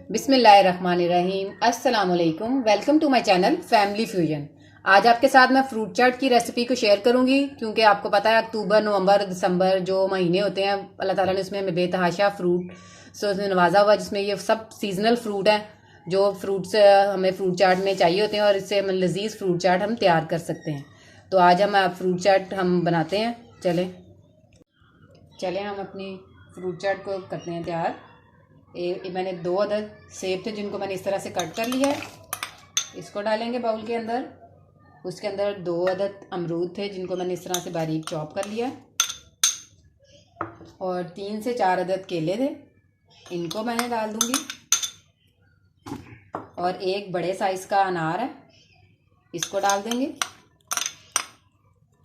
बिस्मिल्लाहिर्रहमानिर्रहीम। अस्सलाम वालेकुम। Welcome to my channel family fusion. आज आपके साथ मैं फ्रूट चाट की रेसिपी को शेयर करूंगी, क्योंकि आपको पता है अक्टूबर, नवंबर, दिसंबर जो महीने होते हैं, अल्लाह ताला ने उसमें बेतहाशा फ्रूट से उसमें नवाजा हुआ, जिसमें ये सब सीजनल फ्रूट हैं जो फ्रूट्स हमें फ्रूट चाट में चाहिए होते हैं और इससे हम लजीज फ्रूट चाट हम तैयार कर सकते हैं। तो आज हम फ्रूट चाट हम बनाते हैं। चलें हम अपनी फ्रूट चाट को करते हैं तैयार। मैंने 2 अदद सेब थे जिनको मैंने इस तरह से कट कर लिया है, इसको डालेंगे बाउल के अंदर। उसके अंदर 2 अदद अमरूद थे जिनको मैंने इस तरह से बारीक चॉप कर लिया है, और 3 से 4 अदद केले थे, इनको मैंने डाल दूंगी। और एक बड़े साइज़ का अनार है, इसको डाल देंगे।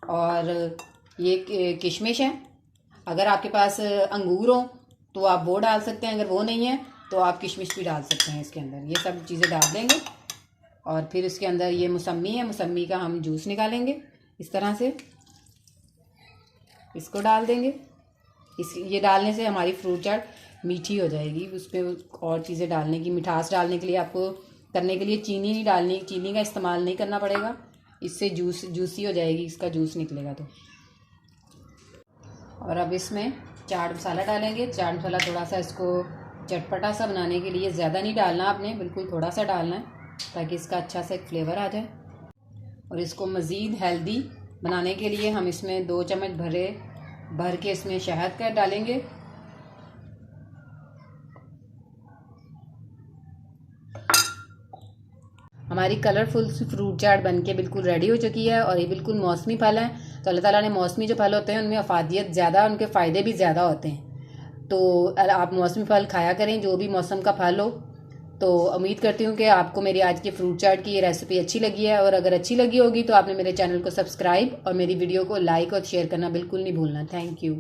और ये किशमिश है, अगर आपके पास अंगूर हो तो आप वो डाल सकते हैं, अगर वो नहीं है तो आप किशमिश भी डाल सकते हैं इसके अंदर। ये सब चीज़ें डाल देंगे और फिर इसके अंदर ये मौसमी है, मौसमी का हम जूस निकालेंगे इस तरह से, इसको डाल देंगे। ये डालने से हमारी फ्रूट चाट मीठी हो जाएगी। उस पर और चीज़ें डालने की, मिठास डालने के लिए आपको करने के लिए चीनी नहीं डालनी, चीनी का इस्तेमाल नहीं करना पड़ेगा, इससे जूसी हो जाएगी, इसका जूस निकलेगा। तो और अब इसमें चाट मसाला डालेंगे। चाट मसाला थोड़ा सा इसको चटपटा सा बनाने के लिए, ज़्यादा नहीं डालना आपने, बिल्कुल थोड़ा सा डालना है ताकि इसका अच्छा सा एक फ्लेवर आ जाए। और इसको मज़ीद हेल्दी बनाने के लिए हम इसमें 2 चम्मच भर के इसमें शहद का डालेंगे। हमारी कलरफुल फ्रूट चाट बनके बिल्कुल रेडी हो चुकी है। और ये बिल्कुल मौसमी फल है, तो अल्लाह ताला ने मौसमी जो फल होते हैं उनमें अफादियत ज़्यादा, उनके फ़ायदे भी ज़्यादा होते हैं। तो आप मौसमी फल खाया करें, जो भी मौसम का फल हो। तो उम्मीद करती हूँ कि आपको मेरी आज की फ्रूट चाट की ये रेसिपी अच्छी लगी है, और अगर अच्छी लगी होगी तो आपने मेरे चैनल को सब्सक्राइब और मेरी वीडियो को लाइक और शेयर करना बिल्कुल नहीं भूलना। Thank you.